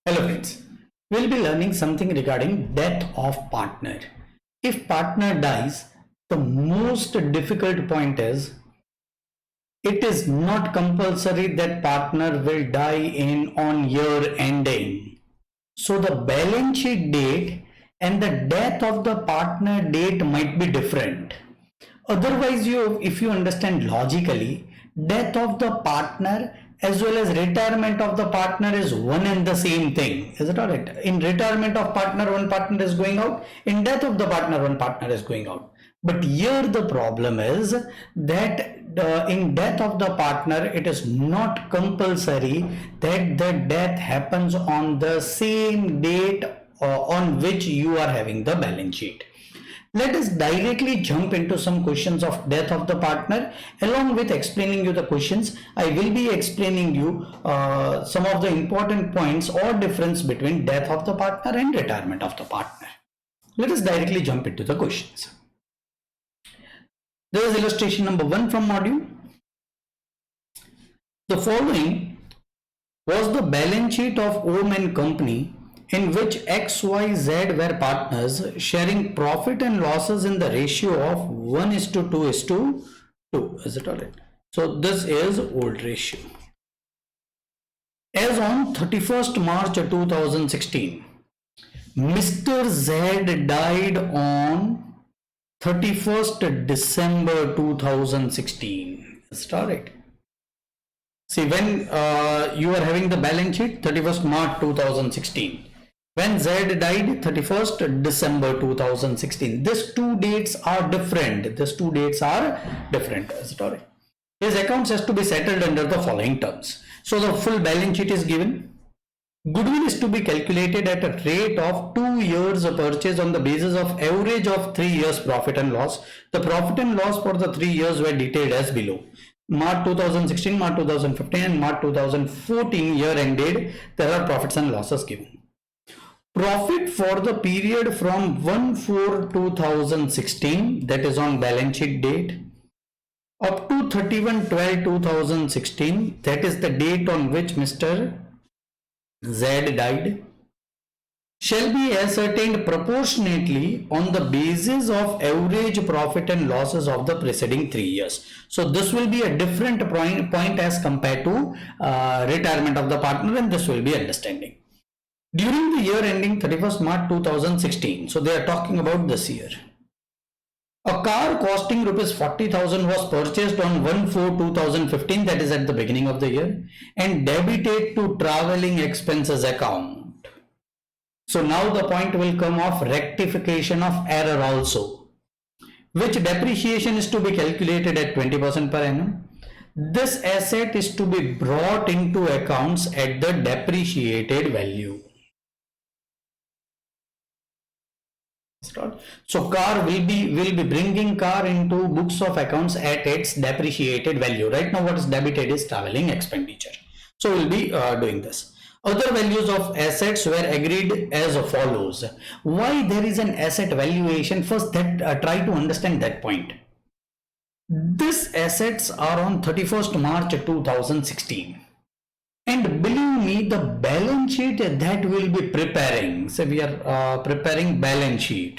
Hello friends, we'll be learning something regarding death of partner. If partner dies, the most difficult point is it is not compulsory that partner will die in on year ending. So the balance sheet date and the death of the partner date might be different. Otherwise, if you understand logically, death of the partner as well as retirement of the partner is one and the same thing. Is it alright? In retirement of partner, one partner is going out. In death of the partner, one partner is going out. But here the problem is that in death of the partner, it is not compulsory that the death happens on the same date on which you are having the balance sheet. Let us directly jump into some questions of death of the partner. Along with explaining you the questions, I will be explaining you some of the important points or difference between death of the partner and retirement of the partner. Let us directly jump into the questions. There is illustration number 1 from module. The following was the balance sheet of O&M company in which XYZ were partners sharing profit and losses in the ratio of 1:2:2. Is it alright? So this is old ratio. As on 31st March 2016, Mr. Z died on 31st December 2016. Is it alright? See, when you are having the balance sheet 31st March 2016. When Z died 31st December 2016. These two dates are different. Is it alright? His accounts has to be settled under the following terms. So the full balance sheet is given. Goodwill is to be calculated at a rate of 2 years purchase on the basis of average of 3 years profit and loss. The profit and loss for the 3 years were detailed as below. March 2016, March 2015 and March 2014 year ended, there are profits and losses given. Profit for the period from 1/4/2016, that is on balance sheet date, up to 31/12/2016, that is the date on which Mr. Z died, shall be ascertained proportionately on the basis of average profit and losses of the preceding 3 years. So this will be a different point as compared to retirement of the partner, and this will be understanding. During the year ending 31st March 2016, so they are talking about this year, a car costing rupees 40,000 was purchased on 1/4/2015, that is at the beginning of the year, and debited to traveling expenses account. So now the point will come of rectification of error also, which depreciation is to be calculated at 20% per annum. This asset is to be brought into accounts at the depreciated value. So car will be bringing car into books of accounts at its depreciated value. Right now what is debited is traveling expenditure. So we'll be doing this. Other values of assets were agreed as follows. Why there is an asset valuation? First, that try to understand that point. These assets are on 31st March 2016. And believe me, the balance sheet that we'll be preparing, so we are preparing balance sheet.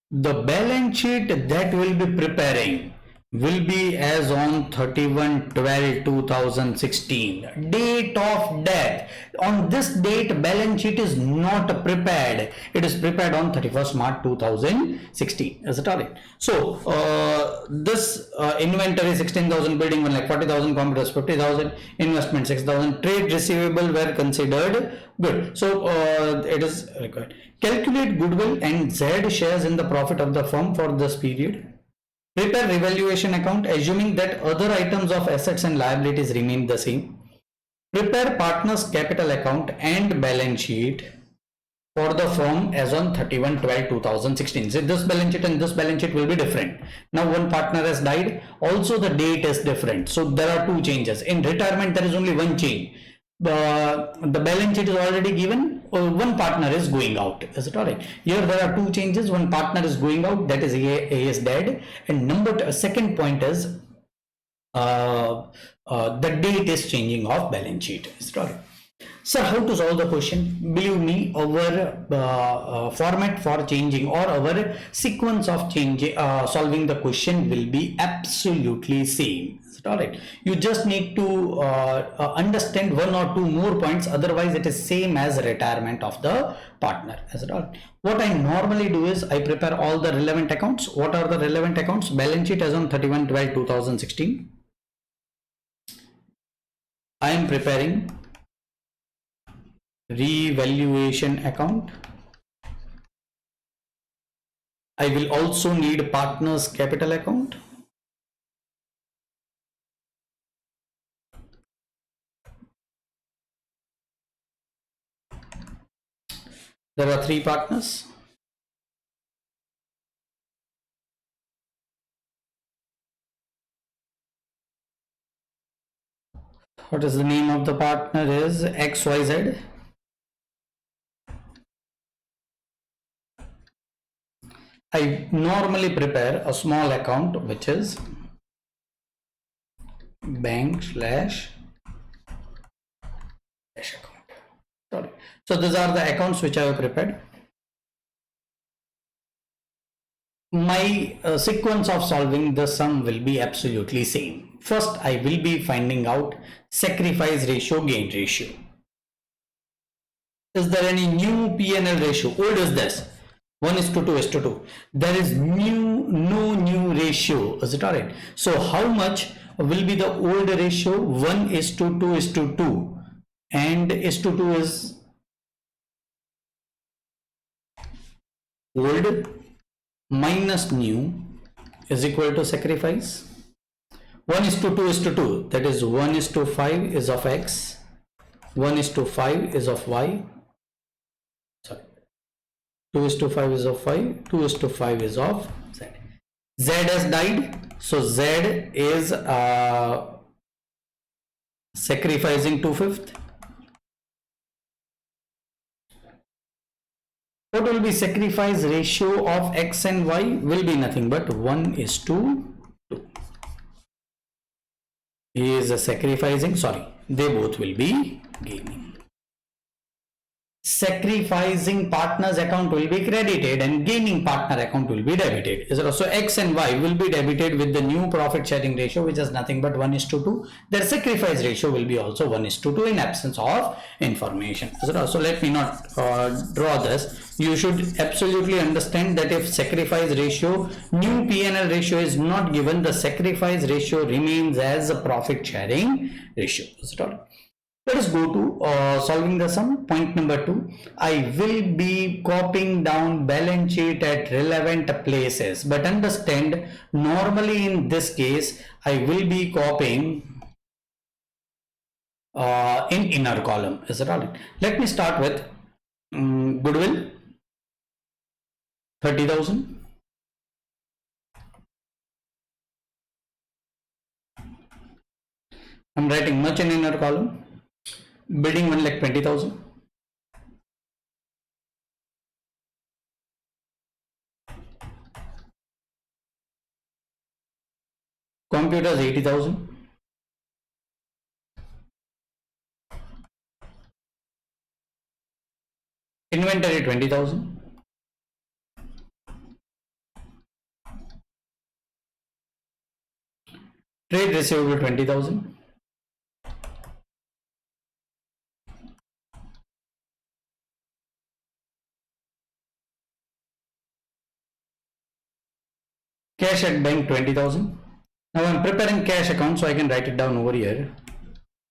The balance sheet that we'll be preparing will be as on 31/12/2016, date of death. On this date, balance sheet is not prepared. It is prepared on 31st March 2016. Is it alright? So this inventory 16,000, building 1,40,000, computers 50,000, investment 6,000, trade receivable were considered good. So it is required. Calculate goodwill and Z shares in the profit of the firm for this period. Prepare revaluation account assuming that other items of assets and liabilities remain the same. Prepare partners capital account and balance sheet for the firm as on 31/12/2016. So this balance sheet and this balance sheet will be different. Now one partner has died, also the date is different. So there are two changes. In retirement there is only one change. The balance sheet is already given, one partner is going out. Is it alright? Here there are two changes. One partner is going out, that is A is dead, and second point is the date is changing of balance sheet. Sorry. Sir, how to solve the question? Believe me, our format for changing or our sequence of changing solving the question will be absolutely same. Alright, you just need to understand one or two more points, otherwise it is same as retirement of the partner. What I normally do is I prepare all the relevant accounts. What are the relevant accounts? Balance sheet as on 31/12/2016. I am preparing revaluation account. I will also need partners capital account. There are three partners. What is the name of the partner? Is XYZ. I normally prepare a small account which is bank/cash account. Sorry. So these are the accounts which I have prepared. My sequence of solving the sum will be absolutely same. First, I will be finding out sacrifice ratio, gain ratio. Is there any new P&L ratio? Old is this 1:2:2. There is no new ratio. Is it alright? So how much will be the old ratio? 1:2:2, and 1:2 is old minus new is equal to sacrifice. 1:2:2, that is 1:5 is of X, 1:5 is of Y. 2:5 is of Y, 2:5 is of Z. Z has died, so Z is sacrificing 2/5. What will be sacrifice ratio of X and Y? Will be nothing but 1:2. He is sacrificing, sorry, they both will be gaining. Sacrificing partner's account will be credited and gaining partner account will be debited. So X and Y will be debited with the new profit sharing ratio, which is nothing but 1:2. Their sacrifice ratio will be also 1:2 in absence of information. So let me not draw this. You should absolutely understand that if sacrifice ratio, new P&L ratio is not given, the sacrifice ratio remains as a profit sharing ratio. Let us go to solving the sum. Point number 2. I will be copying down balance sheet at relevant places. But understand, normally in this case, I will be copying in inner column. Is it all right? Let me start with goodwill, 30,000. I'm writing much in inner column. Building 1,20,000. Computers 80,000. Inventory 20,000. Trade receivable 20,000. Cash at bank 20,000. Now I'm preparing cash account, so I can write it down over here.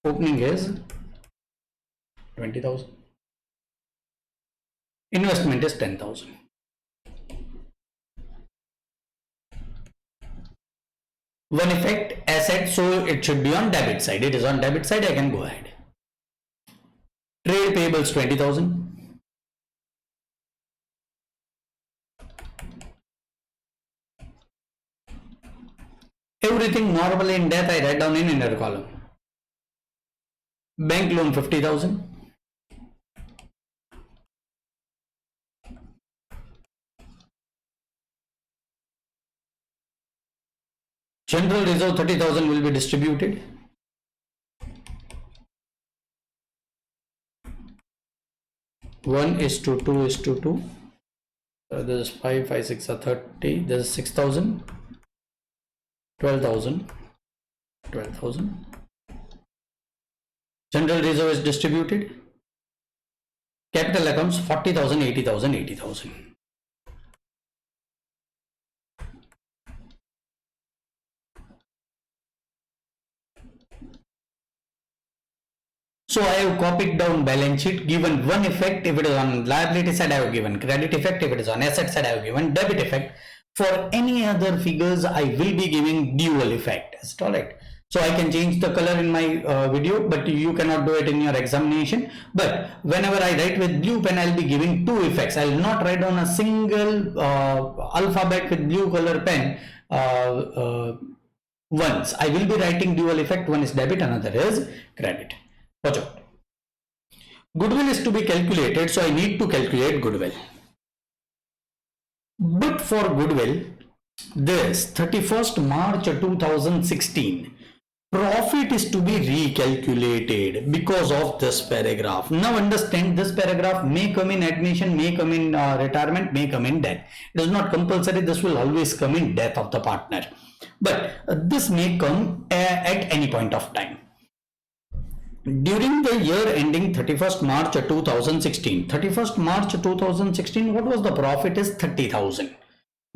Opening is 20,000. Investment is 10,000. One effect asset, so it should be on debit side. It is on debit side, I can go ahead. Trade payables 20,000. Everything normally in debt I write down in inner column. Bank loan 50,000. General reserve 30,000 will be distributed. One is to two is to two. This is 5, 5, 6 are 30. This is 6,000, 12,000, 12,000. General reserve is distributed. Capital accounts 40,000, 80,000, 80,000. So I have copied down balance sheet, given one effect. If it is on liability side, I have given credit effect. If it is on asset side, I have given debit effect. For any other figures, I will be giving dual effect. Is it all right? So I can change the color in my video, but you cannot do it in your examination. But whenever I write with blue pen, I'll be giving two effects. I will not write on a single alphabet with blue color pen once. I will be writing dual effect. One is debit, another is credit. Watch out. Goodwill is to be calculated, so I need to calculate goodwill. But for goodwill, this 31st March 2016, profit is to be recalculated because of this paragraph. Now understand, this paragraph may come in admission, may come in retirement, may come in death. It is not compulsory. This will always come in death of the partner. But this may come at any point of time. During the year ending 31st March 2016, 31st March 2016, what was the profit is 30,000.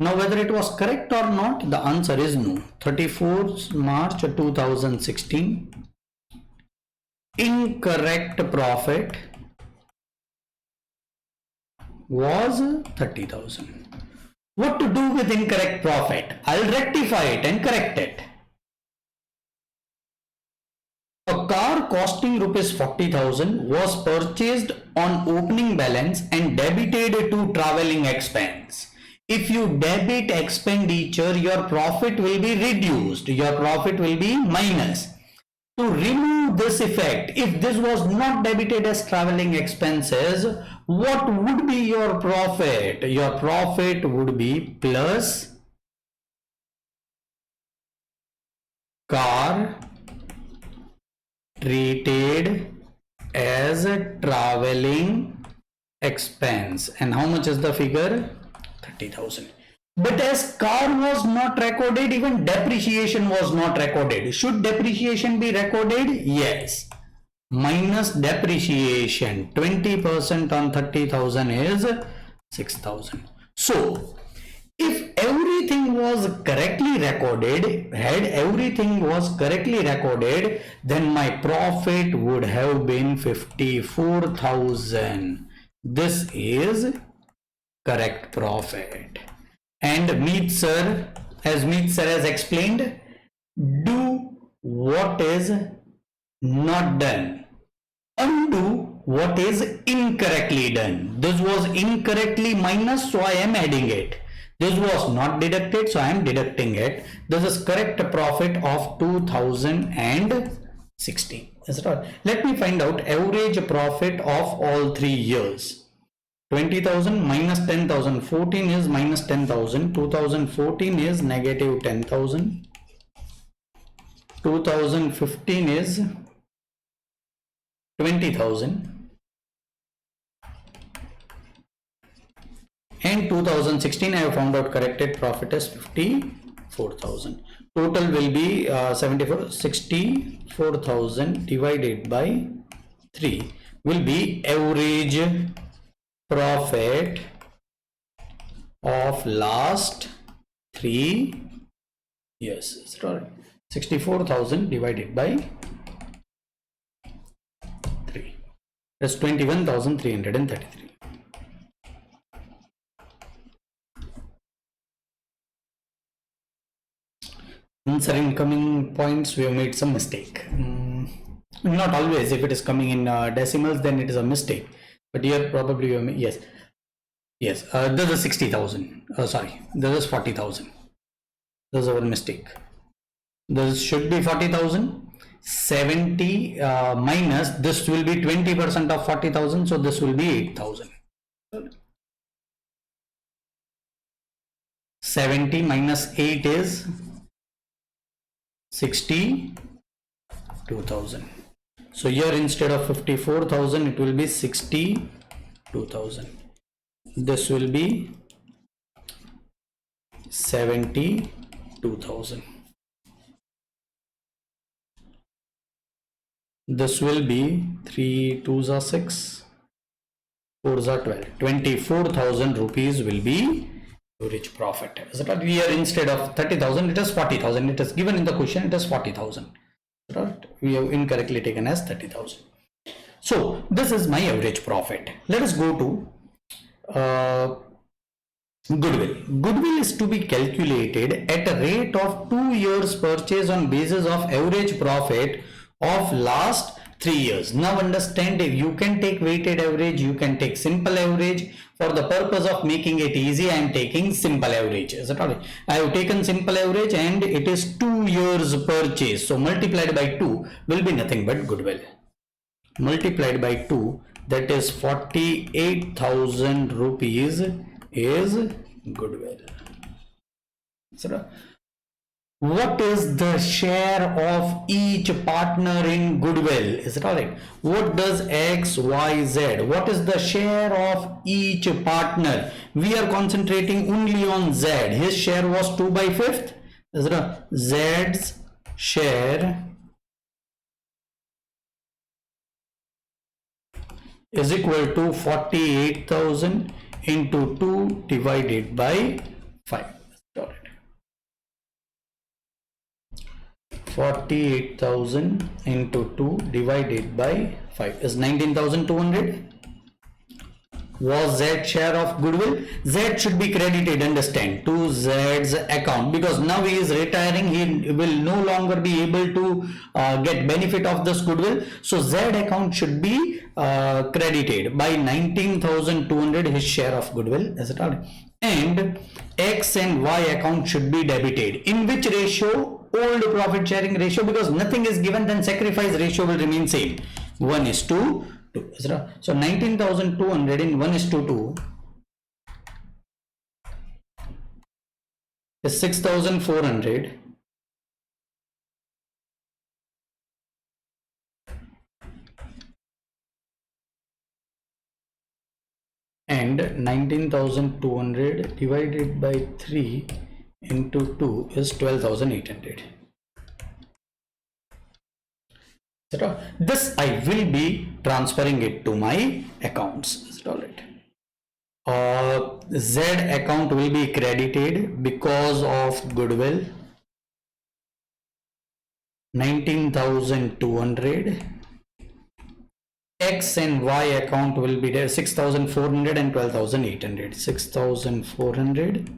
Now whether it was correct or not, the answer is no. 31st March 2016, incorrect profit was 30,000. What to do with incorrect profit? I'll rectify it and correct it. A car costing rupees 40,000 was purchased on opening balance and debited to travelling expense. If you debit expenditure, your profit will be reduced. Your profit will be minus. To remove this effect, if this was not debited as travelling expenses, what would be your profit? Your profit would be plus car treated as a traveling expense. And how much is the figure? 30,000. But as car was not recorded, even depreciation was not recorded. Should depreciation be recorded? Yes. Minus depreciation, 20% on 30,000 is 6,000. So if everything was correctly recorded, then my profit would have been 54,000. This is correct profit. And Meet sir has explained, do what is not done, undo what is incorrectly done. This was incorrectly minus, so I am adding it. This was not deducted, so I am deducting it. This is correct profit of 2016. Is it all? Let me find out average profit of all 3 years. 20,000 minus 10,000. 14 is minus 10,000. 2014 is negative 10,000. 2015 is 20,000. And 2016 I have found out corrected profit is 54,000. Total will be 64,000 divided by 3 will be average profit of last 3 years. Is it all right? 64,000 divided by 3. That's 21,333. Answer incoming points, we have made some mistake. Not always. If it is coming in decimals, then it is a mistake. But here probably we have made, yes. This is 60,000. Sorry, this is 40,000. This is our mistake. This should be 40,000. 70 minus this will be 20% of 40,000, so this will be 8,000. 70 minus 8 is 62,000. So here instead of 54,000 it will be 62,000. This will be 72,000. This will be 3 2s are 6, 4s are 12. 24,000 rupees will be average profit. Is it right? Here instead of 30,000 it is 40,000. It is given in the question, it is 40,000. Right? We have incorrectly taken as 30,000. So this is my average profit. Let us go to goodwill. Goodwill is to be calculated at a rate of 2 years purchase on basis of average profit of last 3 years. Now understand, if you can take weighted average, you can take simple average. For the purpose of making it easy, I am taking simple average. Is that all right? I have taken simple average and it is 2 years purchase. So multiplied by 2 will be nothing but goodwill. Multiplied by 2, that is 48,000 rupees is goodwill. So what is the share of each partner in goodwill? Is it all right? What does X, Y, Z? What is the share of each partner? We are concentrating only on Z. His share was 2/5. Is it right? Z's share is equal to 48,000 into 2 divided by 5. 48,000 into 2 divided by 5 is 19,200. Was Z share of goodwill? Z should be credited, understand, to Z's account, because now he is retiring. He will no longer be able to get benefit of this goodwill. So Z account should be credited by 19,200, his share of goodwill. Is it all right? And X and Y account should be debited. In which ratio? Old profit sharing ratio, because nothing is given, then sacrifice ratio will remain same, 1:2. So 19,200 in 1:2 is 6,400. And 19,200 divided by 3 into 2 is 12,800. This I will be transferring it to my accounts. Is it all right? Z account will be credited because of goodwill, 19,200. X and Y account will be there, 6,400 and 12,800. 6,400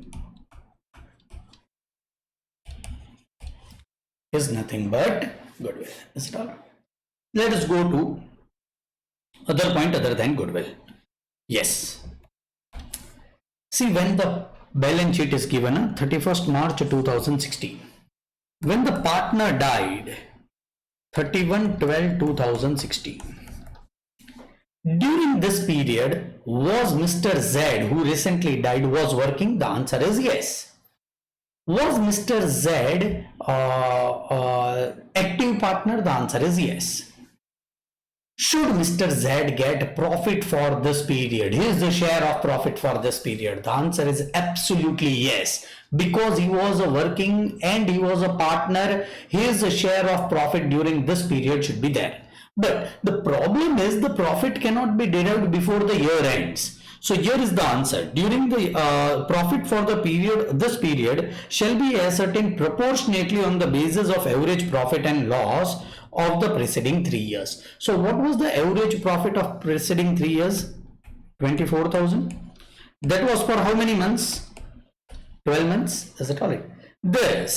is nothing but goodwill. Is it all? Let us go to other point other than goodwill. Yes. See, when the balance sheet is given 31st March 2016, when the partner died 31/12/2016, during this period, was Mr. Z, who recently died, was working? The answer is yes. Was Mr. Z active partner? The answer is yes. Should Mr. Z get profit for this period? Here's the share of profit for this period. The answer is absolutely yes. Because he was working and he was a partner, his share of profit during this period should be there. But the problem is the profit cannot be derived before the year ends. So here is the answer. During the profit for the period, this period shall be ascertained proportionately on the basis of average profit and loss of the preceding 3 years. So what was the average profit of preceding 3 years? 24,000. That was for how many months? 12 months. Is it all right? This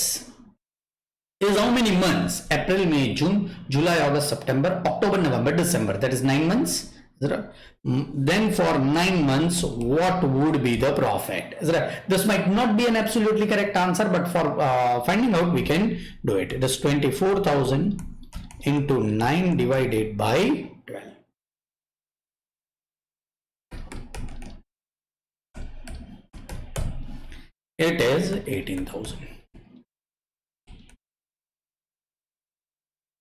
is how many months? April, May, June, July, August, September, October, November, December. That is 9 months. Then for 9 months, what would be the profit? This might not be an absolutely correct answer, but for finding out, we can do it. It is 24,000 into 9 divided by 12. It is 18,000.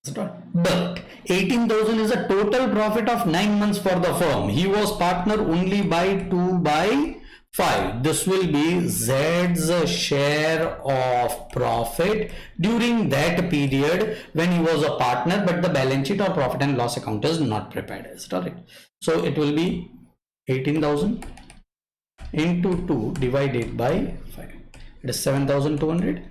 But 18,000 is a total profit of 9 months for the firm. He was partner only by 2 by 5. This will be Z's share of profit during that period when he was a partner, but the balance sheet or profit and loss account is not prepared. So it will be 18,000 into 2 divided by 5. It is 7,200.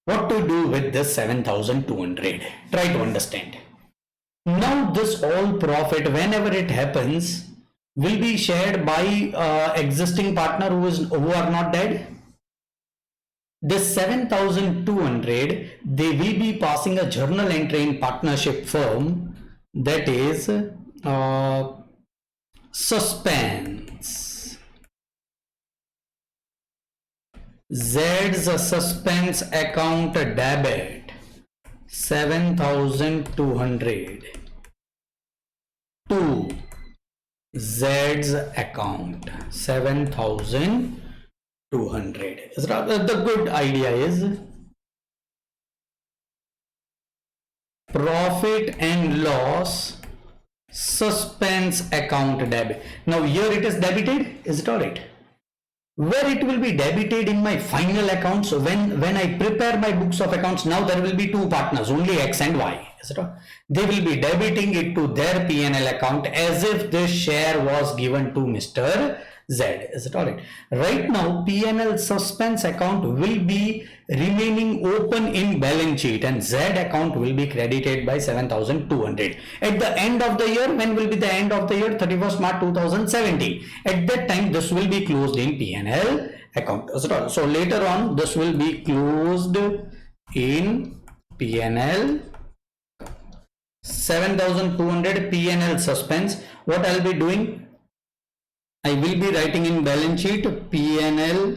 What to do with this 7,200? Try to understand. Now this all profit, whenever it happens, will be shared by existing partner who are not dead. This 7,200, they will be passing a journal entry in partnership firm, that is suspense. Z's suspense account debit 7,200 to Z's account 7,200. The good idea is profit and loss suspense account debit. Now here it is debited, is it alright? Where it will be debited in my final account. So when I prepare my books of accounts, now there will be two partners, only X and Y, etc. They will be debiting it to their P&L account as if this share was given to Mr. Z. Is it alright? Right now P&L suspense account will be remaining open in balance sheet and Z account will be credited by 7,200. At the end of the year, when will be the end of the year? 31st March 2017. At that time this will be closed in P&L account. So later on this will be closed in P&L. 7,200 P&L suspense. What I'll be doing? I will be writing in balance sheet P&L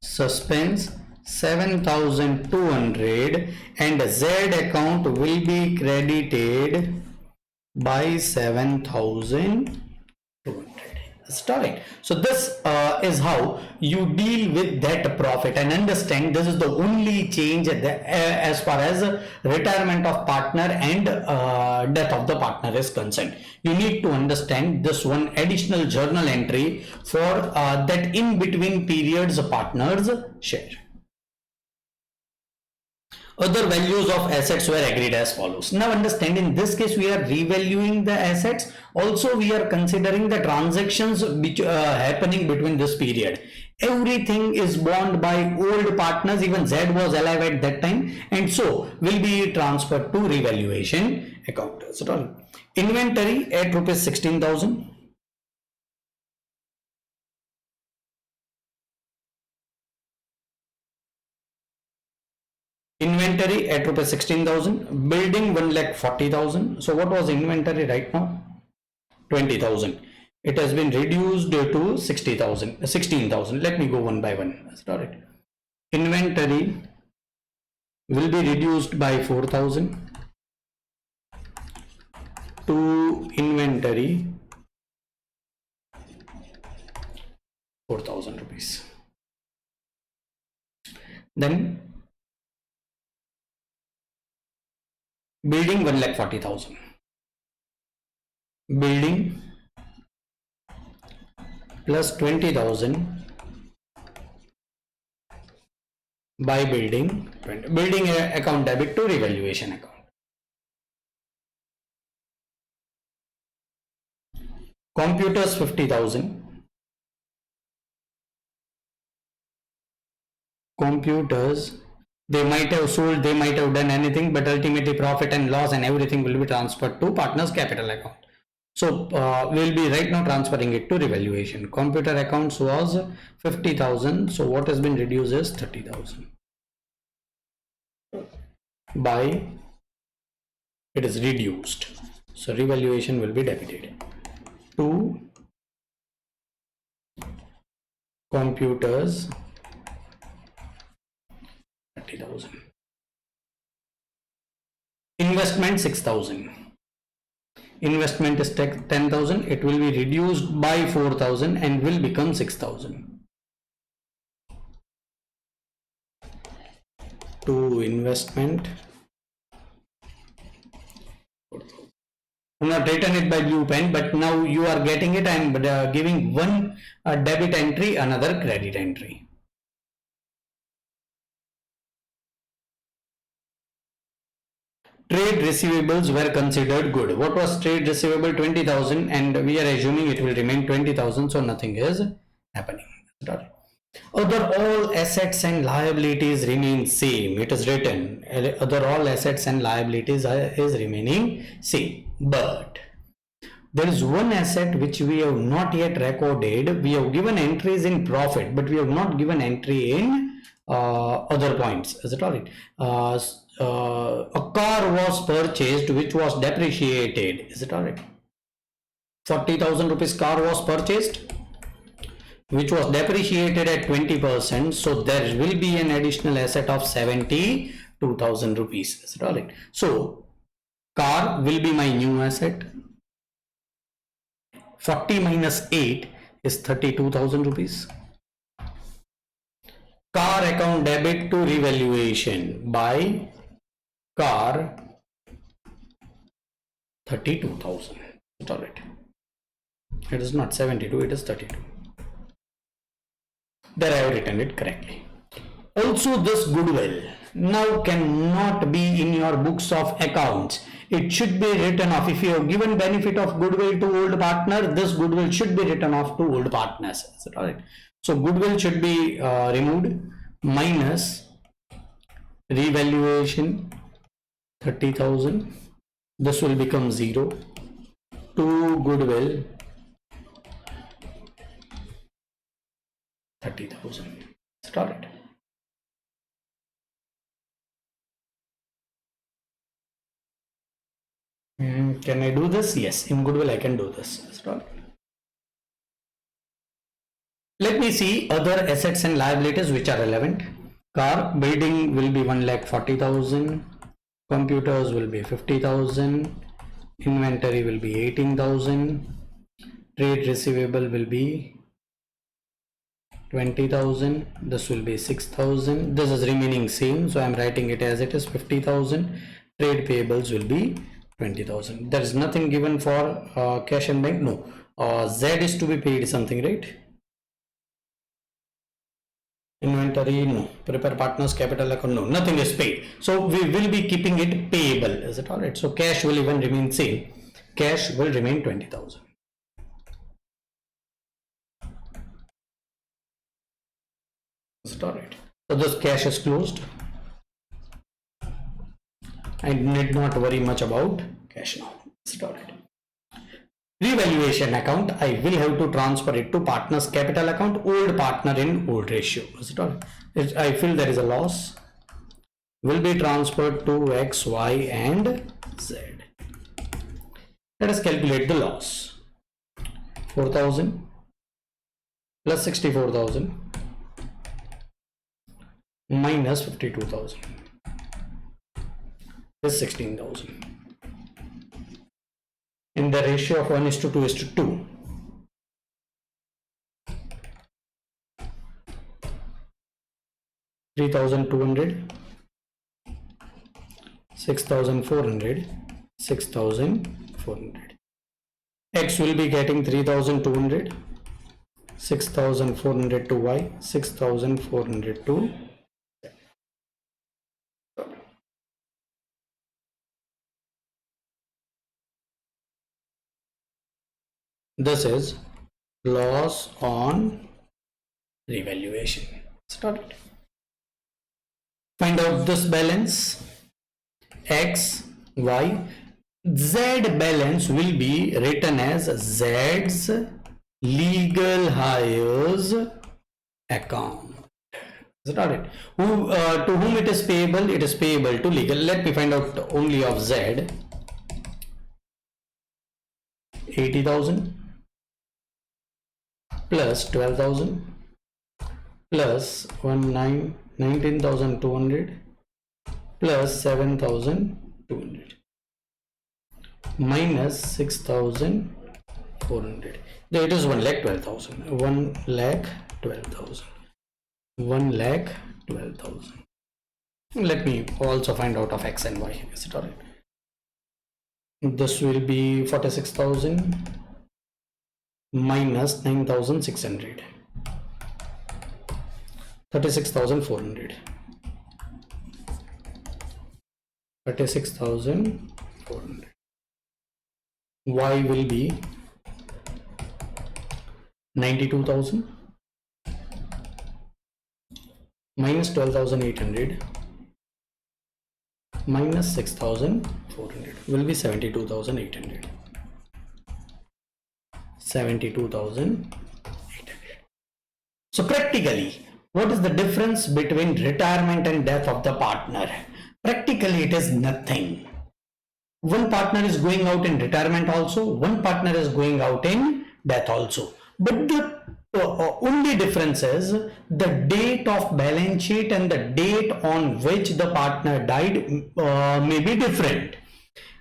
suspense 7,200 and Z account will be credited by 7,200. Starting. So this is how you deal with that profit, and understand this is the only change as far as retirement of partner and death of the partner is concerned. You need to understand this one additional journal entry for that in between periods partners share. Other values of assets were agreed as follows. Now understand, in this case we are revaluing the assets. Also we are considering the transactions which happening between this period. Everything is borne by old partners, even Z was alive at that time, and so will be transferred to revaluation account. So inventory at rupees 16,000. Inventory at rupees 16,000. Building 1,40,000. So what was inventory right now? 20,000. It has been reduced to 16,000. Let me go one by one. Start it. Inventory will be reduced by 4,000 to inventory 4,000 rupees. Then building 1,40,000. Building plus 20,000 by building. Building account debit to revaluation account. Computers 50,000. Computers, they might have sold, they might have done anything, but ultimately profit and loss and everything will be transferred to partners capital account. So we'll be right now transferring it to revaluation. Computer accounts was 50,000. So what has been reduced is 30,000 by it is reduced. So revaluation will be debited to computers 30,000. Investment 6,000. Investment is 10,000. It will be reduced by 4,000 and will become 6,000. to investment. Not written it by blue pen, but now you are getting it. I am giving one debit entry, another credit entry. Trade receivables were considered good. What was trade receivable? 20,000, and we are assuming it will remain 20,000, so nothing is happening. Other all assets and liabilities remain same. It is written other all assets and liabilities is remaining same, but there is one asset which we have not yet recorded. We have given entries in profit, but we have not given entry in other points. Is it all right? A car was purchased which was depreciated. Is it all right? 40,000 rupees car was purchased which was depreciated at 20%. So there will be an additional asset of 72,000 rupees. Is it all right? So car will be my new asset. 40 minus 8 is 32,000 rupees. Car account debit to revaluation by car 32,000. All right. It is not 72, it is 32. There I have written it correctly. Also, this goodwill now cannot be in your books of accounts. It should be written off. If you have given benefit of goodwill to old partner, this goodwill should be written off to old partners. Is it all right? So goodwill should be removed, minus revaluation 30,000. This will become 0. To goodwill 30,000. Start it. Can I do this? Yes, in goodwill I can do this. Start. Let me see other assets and liabilities which are relevant. Car, building will be 1,40,000. Computers will be 50,000. Inventory will be 18,000. Trade receivable will be 20,000. This will be 6,000. This is remaining same, so I am writing it as it is 50,000. Trade payables will be 20,000. There is nothing given for cash and bank. No, Z is to be paid something, right? Inventory, no. Prepare partners capital account, no. Nothing is paid. So we will be keeping it payable. Is it all right? So cash will even remain same. Cash will remain 20,000. Is it all right? So this cash is closed. I need not worry much about cash now. Is it all right? Revaluation account, I will have to transfer it to partner's capital account, old partner in old ratio. Is it all? I feel there is a loss. Will be transferred to X, Y, and Z. Let us calculate the loss. 4,000 plus 64,000 minus 52,000 is 16,000. In the ratio of 1:2:2. 3,200, 6,400, 6,400. X will be getting 3,200, 6,400 to Y, 6,400 to Z. This is loss on revaluation. Start it. Find out this balance. X, Y, Z balance will be written as Z's legal hires account. Is that it? To whom it is payable? It is payable to legal. Let me find out only of Z. 80,000 plus 12,000 plus 19,200 plus 7,200 minus 6,400. It is 1,12,000. 1,12,000. 1,12,000. Let me also find out of X and Y. Is it alright? This will be 46,000 minus 9,600, 36,400, 36,400. Y will be 92,000 minus 12,800 minus 6,400 will be 72,800. 72,800. So practically, what is the difference between retirement and death of the partner? Practically, it is nothing. One partner is going out in retirement also, one partner is going out in death also. But the only difference is the date of balance sheet and the date on which the partner died may be different.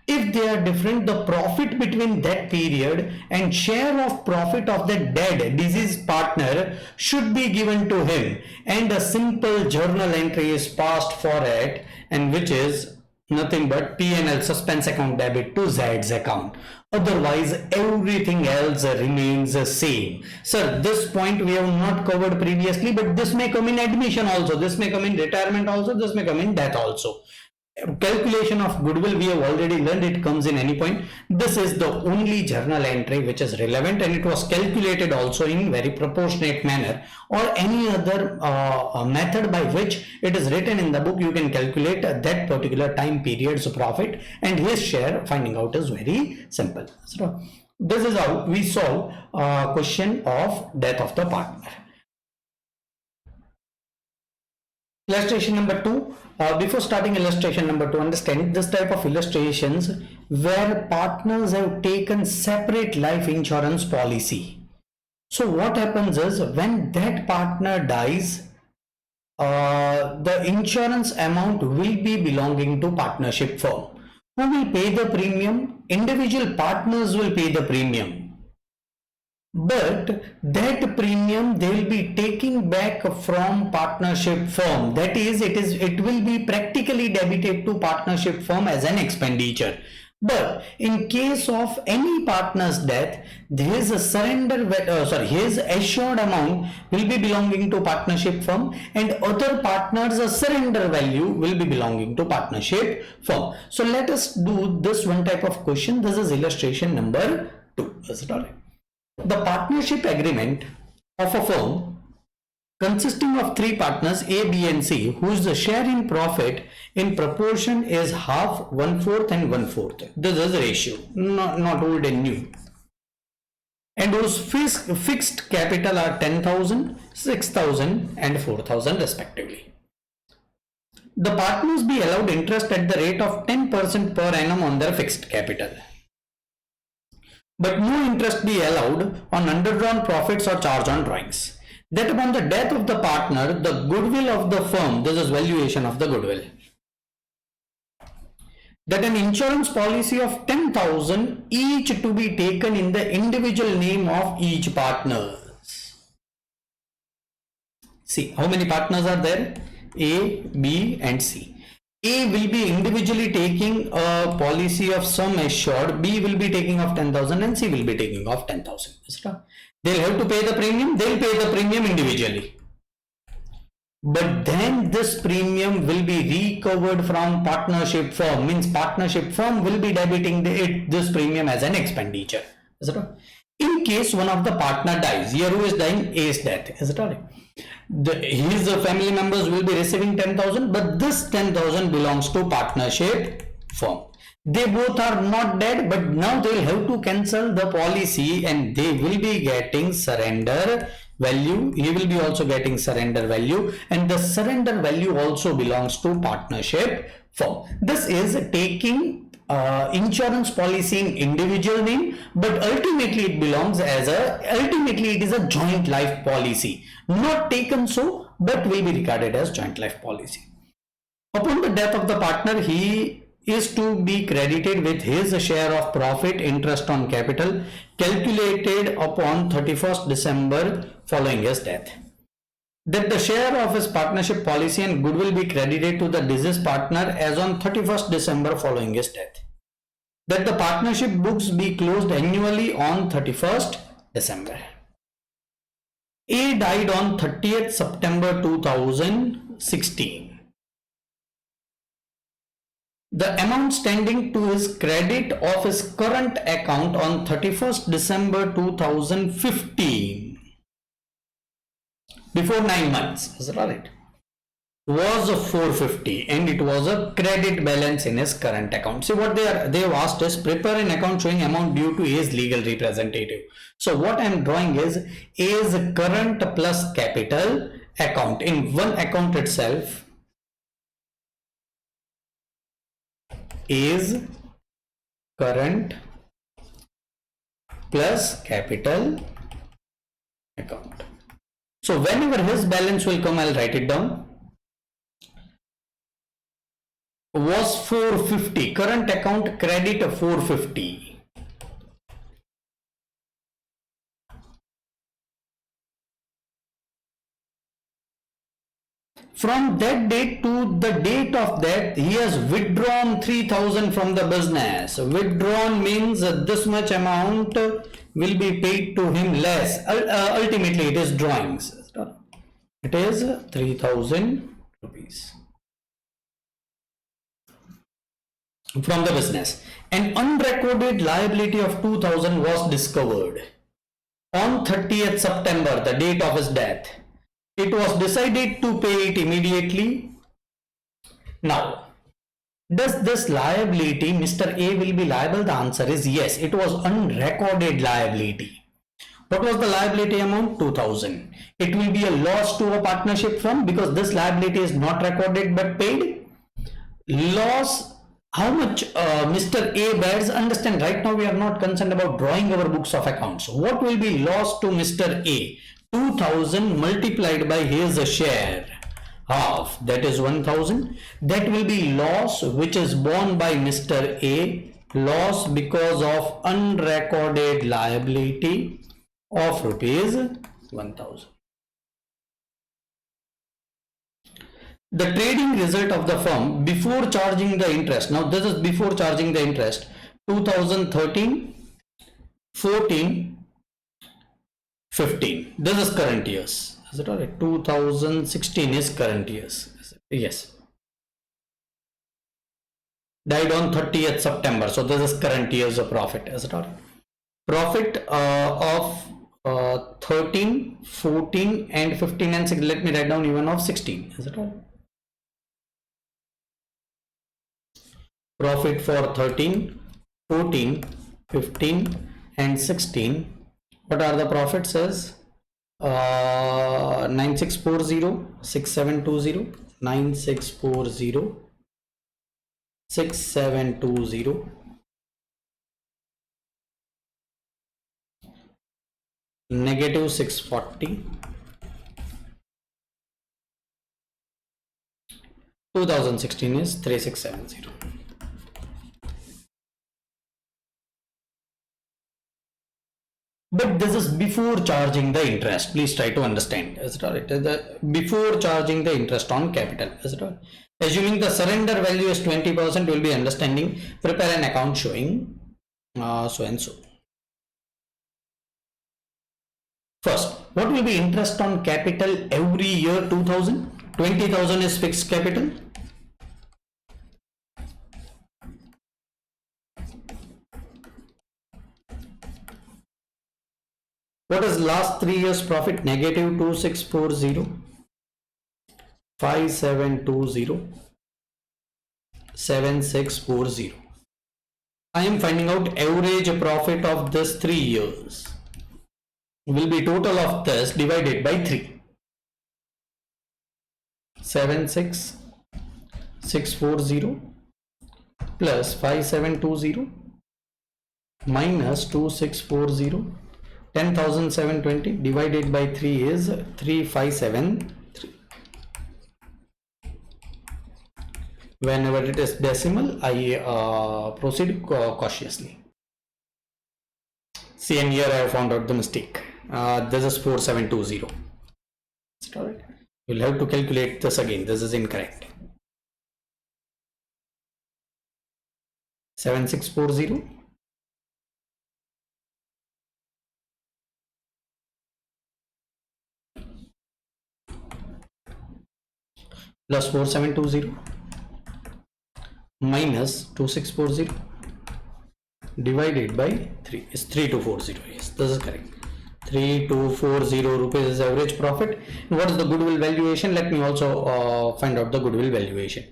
If they are different, the profit between that period and share of profit of the dead deceased partner should be given to him, and a simple journal entry is passed for it, and which is nothing but P&L suspense account debit to Z's account. Otherwise, everything else remains the same. Sir, this point we have not covered previously, but this may come in admission also, this may come in retirement also, this may come in death also. Calculation of goodwill we have already learned, it comes in any point. This is the only journal entry which is relevant, and it was calculated also in very proportionate manner, or any other method by which it is written in the book. You can calculate that particular time period's profit and his share. Finding out is very simple. So this is how we solve question of death of the partner. Illustration number 2. Before starting illustration number 2, understand this type of illustrations where partners have taken separate life insurance policy. So what happens is, when that partner dies, the insurance amount will be belonging to partnership firm. Who will pay the premium? Individual partners will pay the premium. But that premium they will be taking back from partnership firm. That is, it will be practically debited to partnership firm as an expenditure. But in case of any partner's death, his his assured amount will be belonging to partnership firm, and other partners' surrender value will be belonging to partnership firm. So let us do this one type of question. This is illustration number 2. Is it all right? The partnership agreement of a firm consisting of 3 partners A, B and C, whose share in profit in proportion is half, 1/4 and 1/4. This is the ratio, not old and new. And whose fixed capital are 10,000, 6,000 and 4,000 respectively. The partners be allowed interest at the rate of 10% per annum on their fixed capital, but no interest be allowed on underdrawn profits or charge on drawings. That upon the death of the partner, the goodwill of the firm, this is valuation of the goodwill, that an insurance policy of 10,000 each to be taken in the individual name of each partner. See, how many partners are there? A, B and C. A will be individually taking a policy of sum assured, B will be taking of 10,000 and C will be taking of 10,000. They'll have to pay the premium, they'll pay the premium individually. But then this premium will be recovered from partnership firm, means partnership firm will be debiting this premium as an expenditure. Is it all? In case one of the partner dies, here who is dying? A's death. Is it all? His family members will be receiving 10,000, but this 10,000 belongs to partnership firm. They both are not dead, but now they will have to cancel the policy and they will be getting surrender value. He will be also getting surrender value, and the surrender value also belongs to partnership firm. This is taking insurance policy in individual name, but ultimately it belongs as ultimately it is a joint life policy, not taken so, but will be regarded as joint life policy. Upon the death of the partner, he is to be credited with his share of profit, interest on capital, calculated upon 31st December following his death. that the share of his partnership policy and goodwill be credited to the deceased partner as on 31st December following his death. That the partnership books be closed annually on 31st December. A died on 30th September 2016. The amount standing to his credit of his current account on 31st December 2015, before 9 months, is that right, was 450, and it was a credit balance in his current account. See what they have asked is prepare an account showing amount due to A's legal representative. So what I am drawing is A's current plus capital account. In one account itself, A's current plus capital account. So whenever his balance will come, I'll write it down. Was 450, current account credit 450. From that date to the date of death, he has withdrawn 3,000 from the business. Withdrawn means this much amount will be paid to him less. Ultimately, it is drawings. It is 3,000 rupees from the business. An unrecorded liability of 2,000 was discovered on 30th September, the date of his death. It was decided to pay it immediately. Now, does this liability, Mr. A will be liable? The answer is yes. It was unrecorded liability. What was the liability amount? 2,000. It will be a loss to a partnership firm because this liability is not recorded but paid. Loss, how much Mr. A bears? Understand, right now we are not concerned about drawing our books of accounts. What will be loss to Mr. A? 2,000 multiplied by his share, half, that is 1,000. That will be loss which is borne by Mr. A, loss because of unrecorded liability of rupees 1,000. The trading result of the firm before charging the interest. Now this is before charging the interest. 2013, 14, 15. This is current years. Is it alright? 2016 is current years. Yes. Died on 30th September. So this is current years of profit. Is it alright? Profit of 13, 14 and 15 and 16. Let me write down even of 16. Is it alright? Profit for 13, 14, 15 and 16. What are the profits? Is 9640, 6720, 9640, 6720, negative 640, 2016 is 3670. But this is before charging the interest. Please try to understand. Is it right? Before charging the interest on capital. Is it right? Assuming the surrender value is 20%, you will be understanding. Prepare an account showing so and so. First, what will be interest on capital every year? 2,000. 20,000 is fixed capital. What is last 3 years profit? Negative 2640, 5720, 7640. I am finding out average profit of this 3 years. Will be total of this divided by 3. 76640 plus 5720 minus 2640. 10,720 divided by 3 is 3573. Whenever it is decimal, I proceed cautiously. See, and here I have found out the mistake. This is 4720. Correct. You'll have to calculate this again. This is incorrect. 7640 plus 4720 minus 2640 divided by 3 is 3240. Yes, this is correct. 3240 rupees is average profit. What is the goodwill valuation? Let me also find out the goodwill valuation.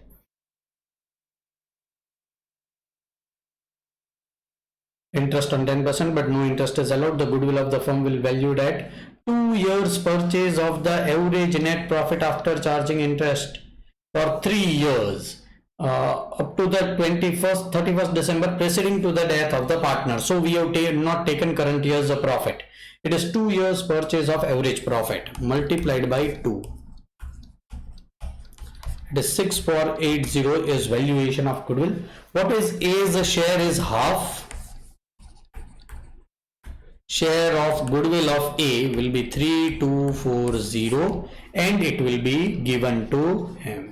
Interest on 10%, but no interest is allowed. The goodwill of the firm will valued at 2 years purchase of the average net profit after charging interest for 3 years up to the 31st December preceding to the death of the partner. So we have not taken current year's profit. It is 2 years purchase of average profit multiplied by 2. It is 6480 is valuation of goodwill. What is A's share is half. Share of goodwill of A will be 3240 and it will be given to him.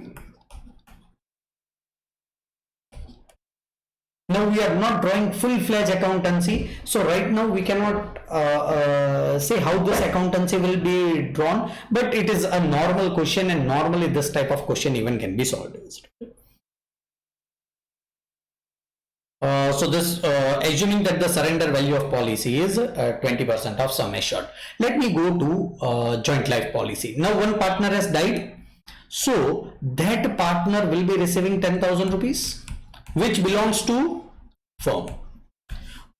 Now we are not drawing full-fledged accountancy, so right now we cannot say how this accountancy will be drawn, but it is a normal question and normally this type of question even can be solved. So this assuming that the surrender value of policy is 20% of sum assured. Let me go to joint life policy. Now one partner has died, so that partner will be receiving 10,000 rupees which belongs to firm.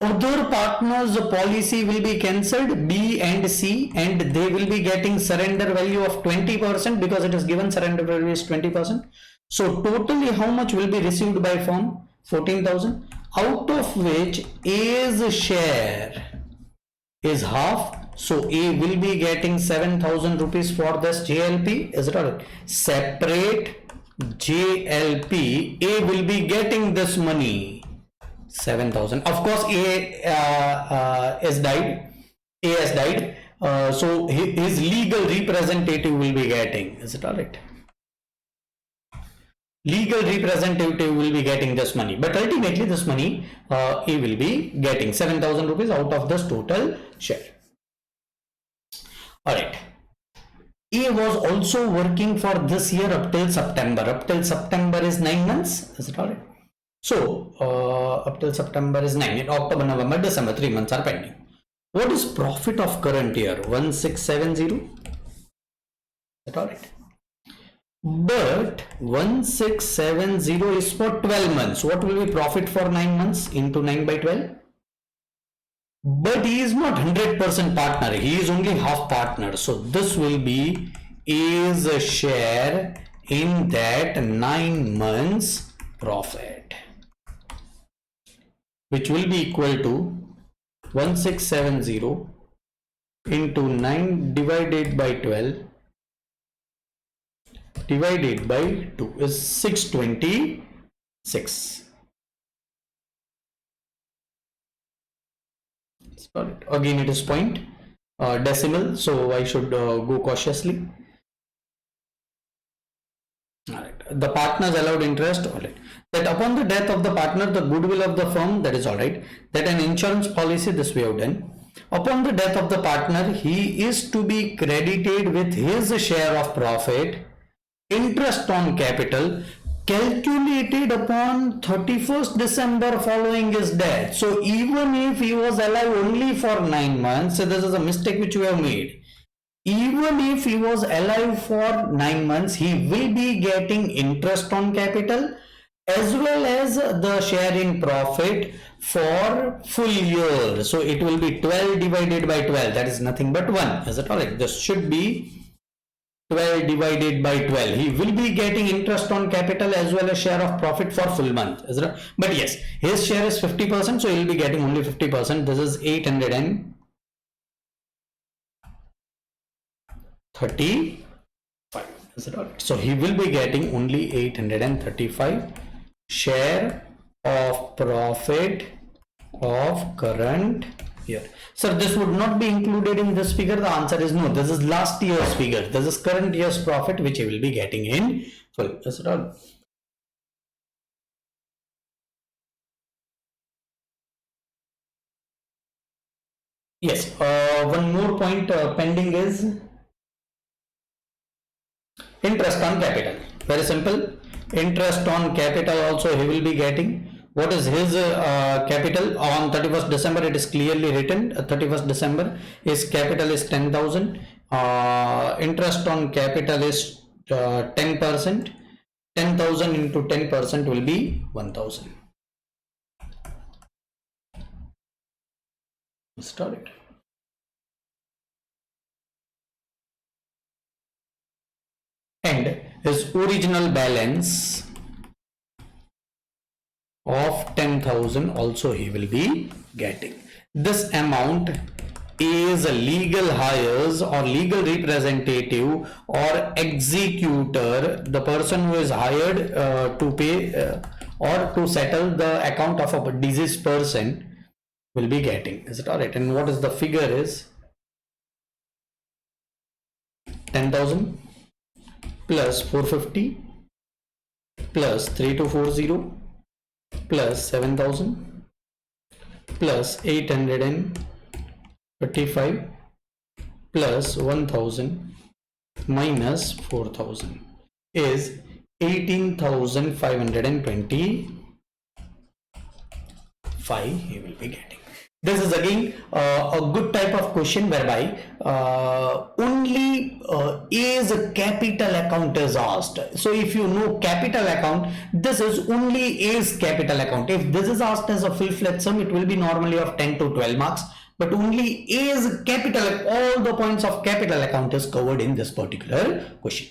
Other partners policy will be cancelled, B and C, and they will be getting surrender value of 20% because it is given surrender value is 20%. So totally how much will be received by firm? 14,000, out of which A's share is half. So A will be getting 7,000 rupees for this JLP. Is it all? Separate JLP, A will be getting this money 7,000. Of course A has died. A has died. So his legal representative will be getting. Is it all right? Legal representative will be getting this money, but ultimately this money he will be getting 7,000 rupees out of this total share. All right. A was also working for this year up till September. Up till September is 9 months. Is it all right? So up till September is 9. In October, November, December, 3 months are pending. What is profit of current year? 1670. Is it all right? But 1670 is for 12 months. What will be profit for 9 months into 9 by 12? But he is not 100% partner. He is only half partner. So this will be A's share in that 9 months profit, which will be equal to 1670 into 9 divided by 12 divided by 2 is 626. Again it is point decimal, so I should go cautiously. All right. The partners allowed interest. All right. That upon the death of the partner, the goodwill of the firm, that is all right. That an insurance policy, this we have done. Upon the death of the partner, he is to be credited with his share of profit, interest on capital, calculated upon 31st December following his death. So even if he was alive only for 9 months, so this is a mistake which we have made. Even if he was alive for 9 months, he will be getting interest on capital as well as the share in profit for full year. So it will be 12 divided by 12. That is nothing but 1. Is it all right? This should be 12 divided by 12. He will be getting interest on capital as well as share of profit for full month. Is it? But yes, his share is 50%, so he will be getting only 50%. This is 835. Is it all right? So he will be getting only 835 share of profit of current here. Sir, this would not be included in this figure. The answer is no. This is last year's figure. This is current year's profit which he will be getting in full. Is it all? Yes, one more point pending is interest on capital. Very simple. Interest on capital also he will be getting. What is his capital on 31st December? It is clearly written 31st December. His capital is 10,000. Interest on capital is 10%. 10,000 into 10% will be 1,000. Start it. And his original balance of 10,000 also he will be getting. This amount is a legal hires or legal representative or executor, the person who is hired to pay or to settle the account of a deceased person will be getting. Is it alright? And what is the figure is 10,000 plus 450 plus 3240 plus 7,000 plus 835 plus 1,000 minus 4,000 is 18,525 he will be getting. This is again a good type of question whereby only A's capital account is asked. So if you know capital account, this is only A's capital account. If this is asked as a full-fledged sum, it will be normally of 10 to 12 marks. But only A's capital, all the points of capital account is covered in this particular question.